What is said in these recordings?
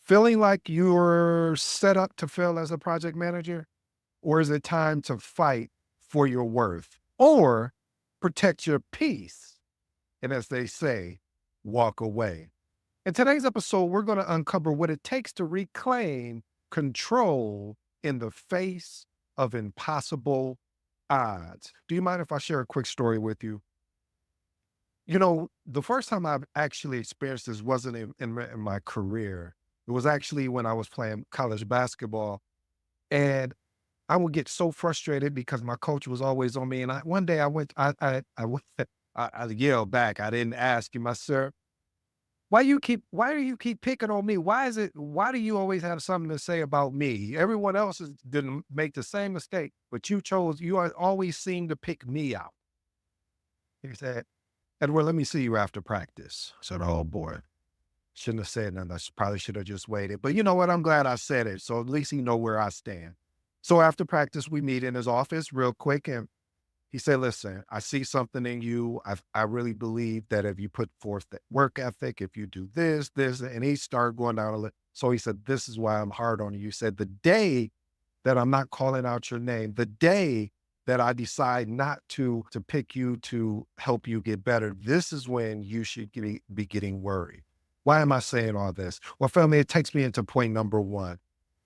Feeling like you're set up to fail as a project manager? Or is it time to fight for your worth or protect your peace? And as they say, walk away. In today's episode, we're going to uncover what it takes to reclaim control in the face of impossible odds. Do you mind if I share a quick story with you? The first time I've actually experienced this wasn't in my career. It was actually when I was playing college basketball. And I would get so frustrated because my coach was always on me. And one day I went, I went, I yelled back. I didn't ask him, sir, why do you keep picking on me? Why do you always have something to say about me? Everyone else didn't make the same mistake, but always seem to pick me out. He said, Edward, let me see you after practice. I said, oh boy, shouldn't have said nothing. Probably should have just waited. But you know what? I'm glad I said it. So at least he know where I stand. So after practice, we meet in his office real quick. And he said, listen, I see something in you. I really believe that if you put forth that work ethic, if you do this, and he started going down a list. So he said, this is why I'm hard on you. You said, the day that I'm not calling out your name, the day that I decide not to pick you to help you get better, this is when you should be getting worried. Why am I saying all this? Well, family, it takes me into point number one.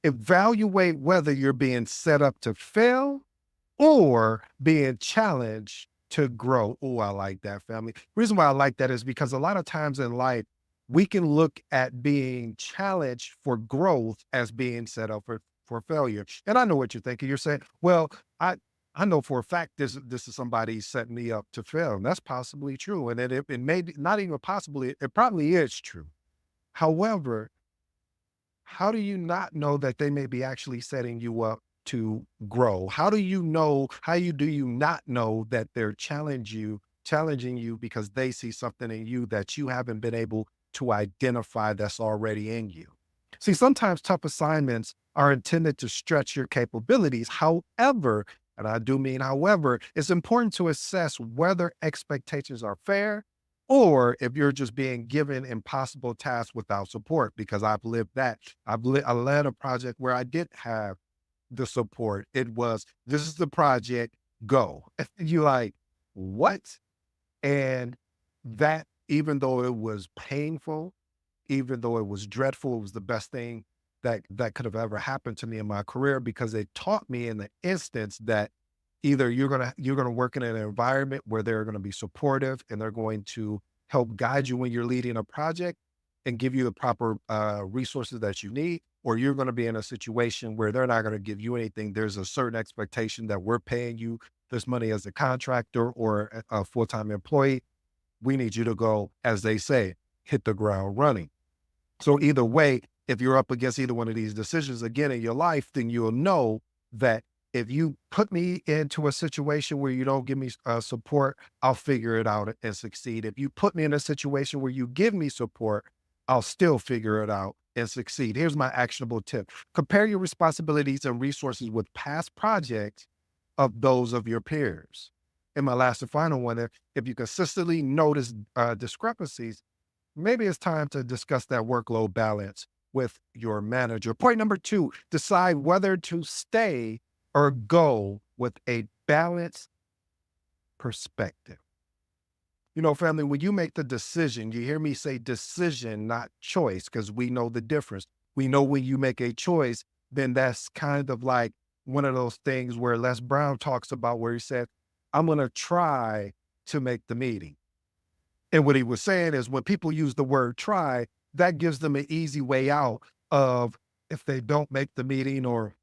Evaluate whether you're being set up to fail or being challenged to grow. Oh, I like that, family. Reason why I like that is because a lot of times in life, we can look at being challenged for growth as being set up for failure. And I know what you're thinking. You're saying, well, I know for a fact this is somebody setting me up to fail. And that's possibly true. And it may be not even possibly, it probably is true. However, how do you not know that they may be actually setting you up to grow? Do you not know that they're challenging you because they see something in you that you haven't been able to identify that's already in you? See, sometimes tough assignments are intended to stretch your capabilities. However, and I do mean however, it's important to assess whether expectations are fair or if you're just being given impossible tasks without support, because I've lived that. I led a project where I did have the support. It was, this is the project, go. And you like, what? And that, even though it was painful, even though it was dreadful, it was the best thing that could have ever happened to me in my career, because it taught me in the instance that either you're gonna work in an environment where they're gonna be supportive and they're going to help guide you when you're leading a project and give you the proper resources that you need, or you're gonna be in a situation where they're not gonna give you anything. There's a certain expectation that we're paying you this money as a contractor or a full-time employee. We need you to go, as they say, hit the ground running. So either way, if you're up against either one of these decisions again in your life, then you'll know that if you put me into a situation where you don't give me support, I'll figure it out and succeed. If you put me in a situation where you give me support, I'll still figure it out and succeed. Here's my actionable tip. Compare your responsibilities and resources with past projects of those of your peers. And my last and final one, if you consistently notice discrepancies, maybe it's time to discuss that workload balance with your manager. Point number two, decide whether to stay or go with a balanced perspective. Family, when you make the decision, you hear me say decision, not choice, because we know the difference. We know when you make a choice, then that's kind of like one of those things where Les Brown talks about, where he said, I'm going to try to make the meeting. And what he was saying is, when people use the word try, that gives them an easy way out of, if they don't make the meeting or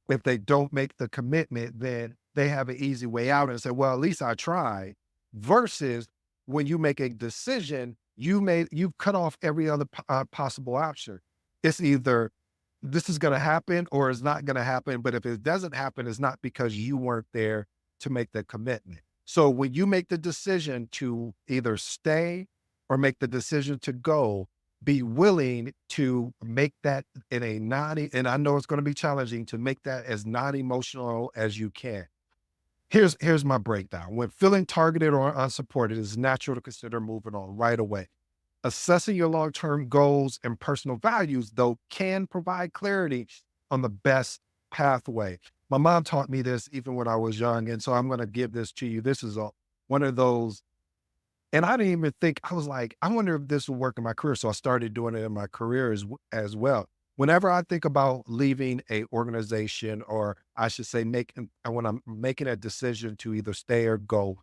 if they don't make the commitment, then they have an easy way out and say, well, at least I tried. Versus when you make a decision, you've cut off every other possible option. It's either this is going to happen or it's not going to happen. But if it doesn't happen, it's not because you weren't there to make the commitment. So when you make the decision to either stay or make the decision to go, be willing to make that in a and I know it's going to be challenging, to make that as non-emotional as you can. Here's my breakdown. When feeling targeted or unsupported, it's natural to consider moving on right away. Assessing your long-term goals and personal values, though, can provide clarity on the best pathway. My mom taught me this even when I was young, and so I'm going to give this to you. This is one of those, and I didn't even think, I was like, I wonder if this will work in my career. So I started doing it in my career as well. Whenever I think about leaving a organization, or I should say, when I'm making a decision to either stay or go,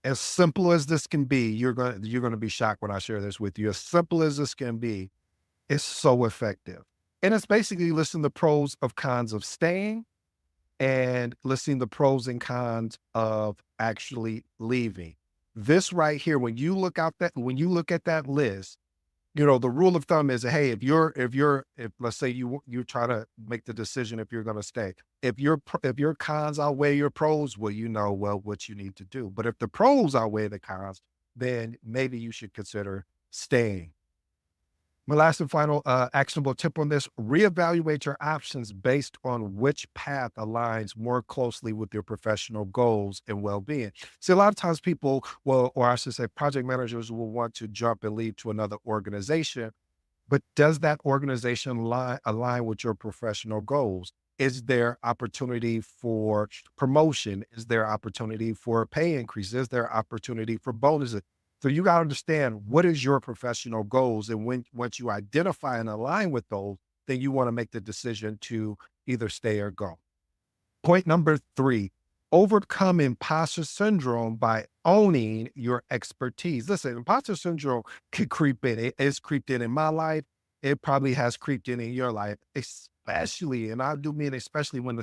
as simple as this can be, you're gonna be shocked when I share this with you. As simple as this can be, it's so effective. And it's basically listing the pros of cons of staying and listing the pros and cons of actually leaving. This right here, when you look at that list, the rule of thumb is, hey, if let's say you try to make the decision if you're going to stay, if your cons outweigh your pros, well, what you need to do. But if the pros outweigh the cons, then maybe you should consider staying. My last and final actionable tip on this: reevaluate your options based on which path aligns more closely with your professional goals and well being. See, a lot of times people will, or I should say, project managers will want to jump and leave to another organization. But does that organization align with your professional goals? Is there opportunity for promotion? Is there opportunity for a pay increase? Is there opportunity for bonuses? So you got to understand, what is your professional goals, and once you identify and align with those, then you want to make the decision to either stay or go. Point number three: overcome imposter syndrome by owning your expertise. Listen, imposter syndrome could creep in. It's creeped in my life. It probably has creeped in your life, especially, and I do mean especially, when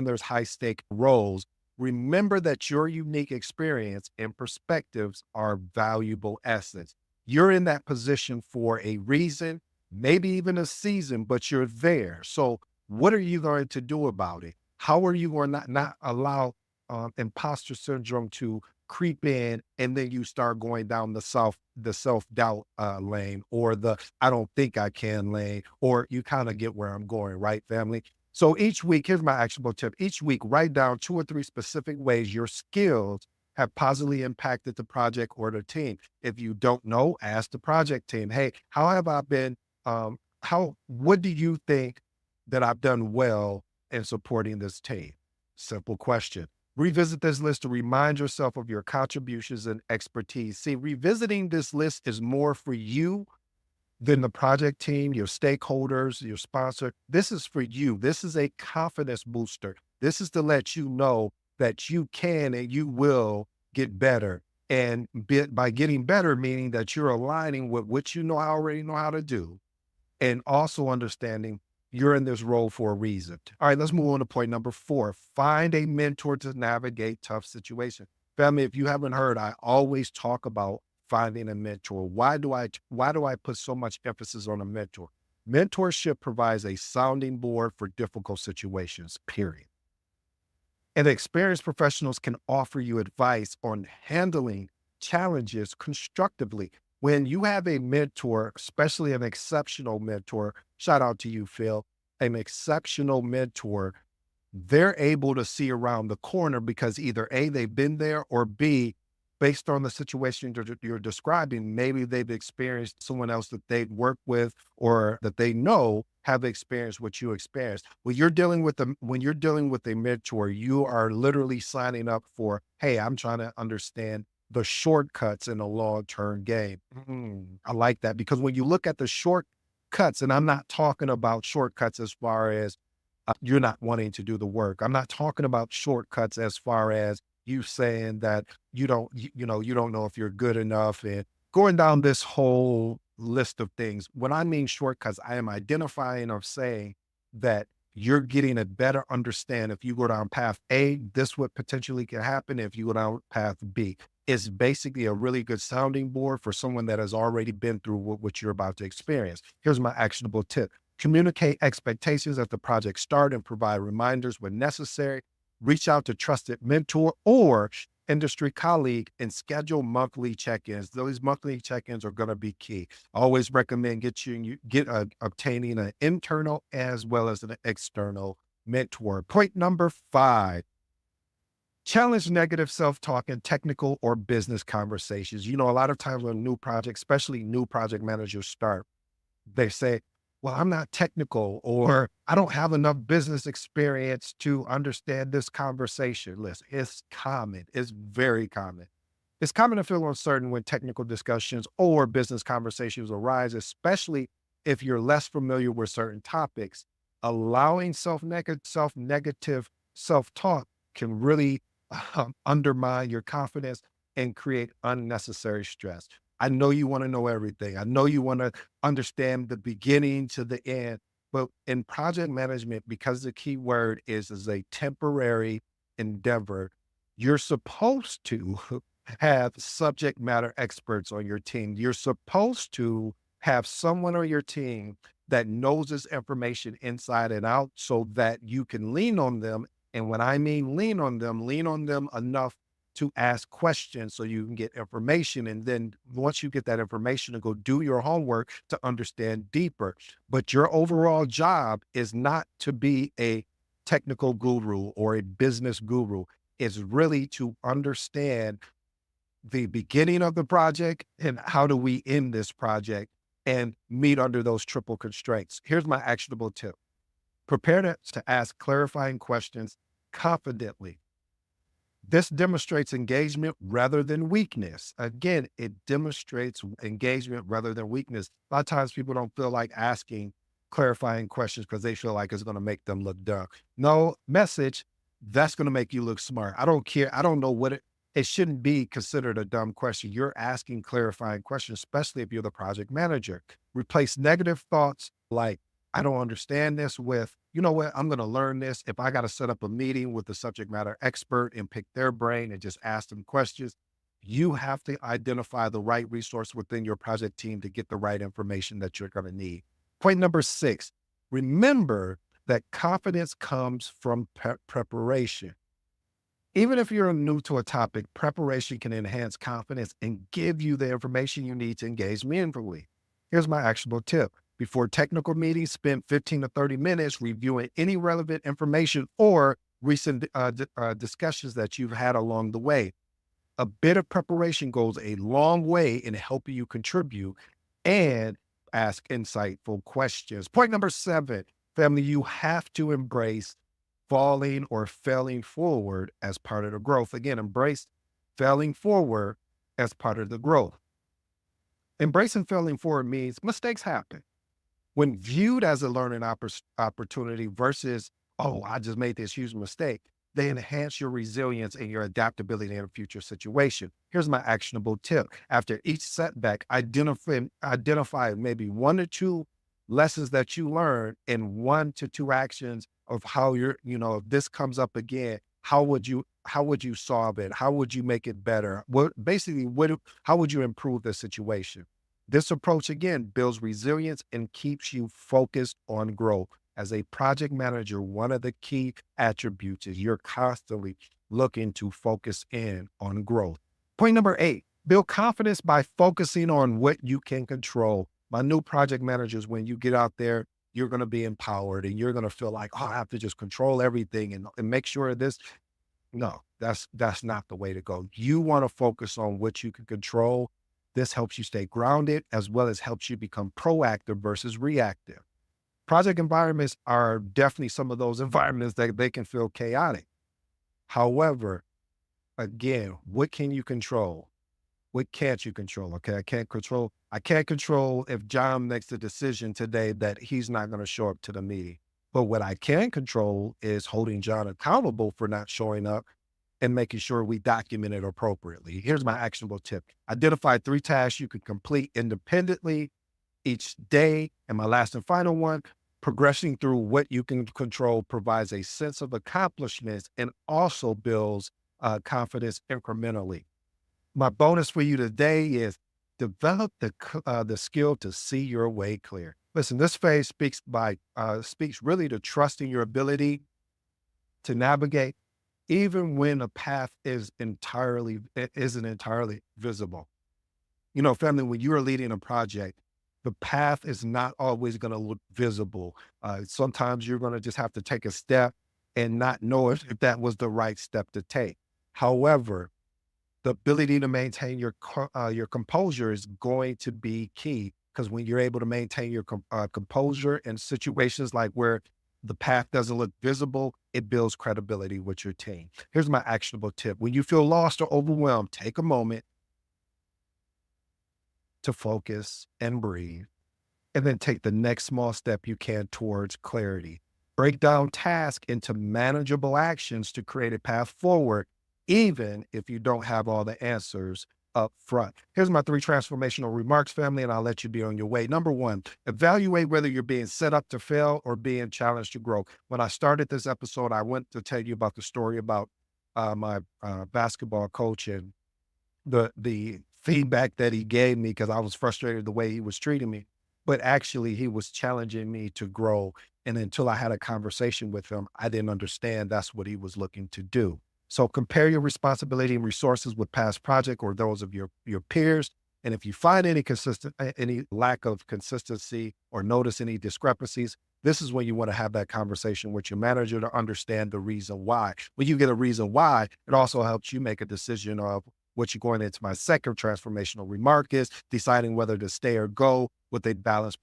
there's high stake roles. Remember that your unique experience and perspectives are valuable assets. You're in that position for a reason, maybe even a season, but you're there. So what are you going to do about it? How are you going to not allow imposter syndrome to creep in, and then you start going down the self-doubt lane, or the I don't think I can lane, or you kind of get where I'm going, right, family? So each week, here's my actionable tip. Each week, write down 2 or 3 specific ways your skills have positively impacted the project or the team. If you don't know, ask the project team, hey, how have I been? What do you think that I've done well in supporting this team? Simple question. Revisit this list to remind yourself of your contributions and expertise. See, revisiting this list is more for you than the project team, your stakeholders, your sponsor. This is for you. This is a confidence booster. This is to let you know that you can and you will get better. And by getting better, meaning that you're aligning with what already know how to do, and also understanding you're in this role for a reason. All right, let's move on to point number 4. Find a mentor to navigate tough situations. Family, if you haven't heard, I always talk about finding a mentor. Why do I put so much emphasis on a mentor? Mentorship provides a sounding board for difficult situations, period. And experienced professionals can offer you advice on handling challenges constructively. When you have a mentor, especially an exceptional mentor, shout out to you, Phil, an exceptional mentor, they're able to see around the corner because either A, they've been there, or B, based on the situation you're describing, maybe they've experienced someone else that they've worked with or that they know have experienced what you experienced. When you're dealing with a mentor, you are literally signing up for, hey, I'm trying to understand the shortcuts in a long-term game. I like that, because when you look at the shortcuts, and I'm not talking about shortcuts as far as you're not wanting to do the work. I'm not talking about shortcuts as far as you saying that you don't know if you're good enough, and going down this whole list of things. When I mean shortcuts, I am identifying or saying that you're getting a better understand. If you go down path A, this would potentially can happen. If you go down path B, it's basically a really good sounding board for someone that has already been through what you're about to experience. Here's my actionable tip: communicate expectations at the project start and provide reminders when necessary. Reach out to trusted mentor or industry colleague and schedule monthly check-ins. Those monthly check-ins are going to be key. I always recommend obtaining an internal as well as an external mentor. Point number 5: Challenge negative self-talk in technical or business conversations. A lot of times when new projects, especially new project managers start, they say, well, I'm not technical or I don't have enough business experience to understand this conversation. Listen, it's common. It's very common. It's common to feel uncertain when technical discussions or business conversations arise, especially if you're less familiar with certain topics. Allowing self-negative self-talk can really undermine your confidence and create unnecessary stress. I know you want to know everything. I know you want to understand the beginning to the end. But in project management, because the key word is a temporary endeavor, you're supposed to have subject matter experts on your team. You're supposed to have someone on your team that knows this information inside and out so that you can lean on them. And when I mean lean on them enough to ask questions so you can get information. And then once you get that information to go do your homework to understand deeper. But your overall job is not to be a technical guru or a business guru. It's really to understand the beginning of the project and how do we end this project and meet under those triple constraints. Here's my actionable tip. Prepare to ask clarifying questions confidently. This demonstrates engagement rather than weakness. Again, it demonstrates engagement rather than weakness. A lot of times people don't feel like asking clarifying questions because they feel like it's going to make them look dumb. No, message, that's going to make you look smart. I don't care. I don't know what it shouldn't be considered a dumb question. You're asking clarifying questions, especially if you're the project manager. Replace negative thoughts like, I don't understand this with, you know what, I'm going to learn this. If I got to set up a meeting with the subject matter expert and pick their brain and just ask them questions, you have to identify the right resource within your project team to get the right information that you're going to need. Point number 6, remember that confidence comes from preparation. Even if you're new to a topic, preparation can enhance confidence and give you the information you need to engage meaningfully. Here's my actionable tip. Before technical meetings, spend 15 to 30 minutes reviewing any relevant information or recent discussions that you've had along the way. A bit of preparation goes a long way in helping you contribute and ask insightful questions. Point number 7, family, you have to embrace falling or failing forward as part of the growth. Again, embrace failing forward as part of the growth. Embracing failing forward means mistakes happen. When viewed as a learning opportunity versus, oh, I just made this huge mistake, they enhance your resilience and your adaptability in a future situation. Here's my actionable tip. After each setback, identify maybe 1 or 2 lessons that you learned and 1 to 2 actions of how if this comes up again, how would you solve it? How would you make it better? How would you improve the situation? This approach again builds resilience and keeps you focused on growth. As a project manager, one of the key attributes is you're constantly looking to focus in on growth. Point number 8, build confidence by focusing on what you can control. My new project managers, when you get out there, you're going to be empowered and you're going to feel like, oh, I have to just control everything and make sure this. No, that's not the way to go. You want to focus on what you can control. This helps you stay grounded as well as helps you become proactive versus reactive. Project environments are definitely some of those environments that they can feel chaotic. However, again, what can you control? What can't you control? Okay. I can't control if John makes the decision today that he's not going to show up to the meeting. But what I can control is holding John accountable for not showing up and making sure we document it appropriately. Here's my actionable tip. Identify 3 tasks you can complete independently each day. And my last and final one, progressing through what you can control provides a sense of accomplishments and also builds confidence incrementally. My bonus for you today is develop the skill to see your way clear. Listen, this phase speaks really to trusting your ability to navigate, even when a path isn't entirely visible. Family, when you are leading a project, the path is not always going to look visible. Sometimes you're going to just have to take a step and not know if that was the right step to take. However, the ability to maintain your composure is going to be key because when you're able to maintain your composure in situations like where the path doesn't look visible, it builds credibility with your team. Here's my actionable tip. When you feel lost or overwhelmed, take a moment to focus and breathe, and then take the next small step you can towards clarity. Break down tasks into manageable actions to create a path forward, even if you don't have all the answers up front. Here's my three transformational remarks, family, and I'll let you be on your way. Number one, evaluate whether you're being set up to fail or being challenged to grow. When I started this episode, I went to tell you about the story about my basketball coach and the feedback that he gave me because I was frustrated the way he was treating me. But actually, he was challenging me to grow. And until I had a conversation with him, I didn't understand that's what he was looking to do. So compare your responsibility and resources with past project or those of your peers. And if you find any lack of consistency or notice any discrepancies, this is when you want to have that conversation with your manager to understand the reason why. When you get a reason why, it also helps you make a decision of what you're going into. My second transformational remark is deciding whether to stay or go with a balanced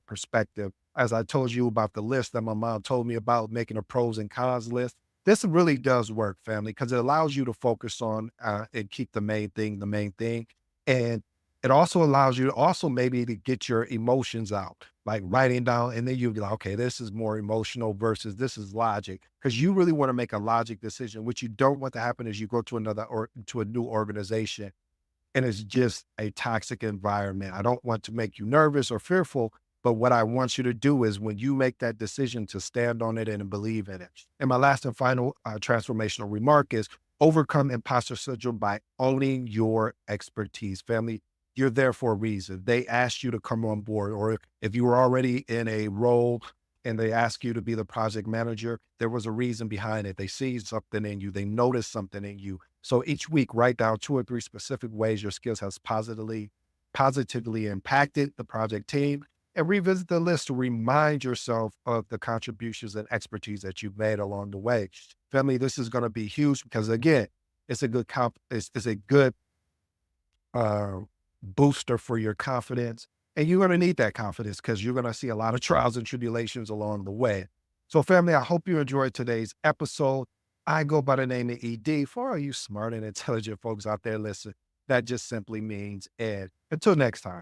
perspective. As I told you about the list that my mom told me about, making a pros and cons list, this really does work, family, because it allows you to focus on and keep the main thing. And it also allows you to also maybe to get your emotions out, like writing down, and then you'll be like, okay, this is more emotional versus this is logic. Because you really want to make a logic decision. What you don't want to happen is you go to another or to a new organization and it's just a toxic environment. I don't want to make you nervous or fearful, but what I want you to do is when you make that decision to stand on it and believe in it. And my last and final transformational remark is overcome imposter syndrome by owning your expertise. Family, you're there for a reason. They asked you to come on board, or if you were already in a role and they ask you to be the project manager, there was a reason behind it. They see something in you, they noticed something in you. So each week, write down 2 or 3 specific ways your skills has positively impacted the project team and revisit the list to remind yourself of the contributions and expertise that you've made along the way. Family, this is going to be huge because again, it's a good uh, booster for your confidence. And you're going to need that confidence because you're going to see a lot of trials and tribulations along the way. So, family, I hope you enjoyed today's episode. I go by the name of ED. For all you smart and intelligent folks out there, listen, that just simply means Ed. Until next time.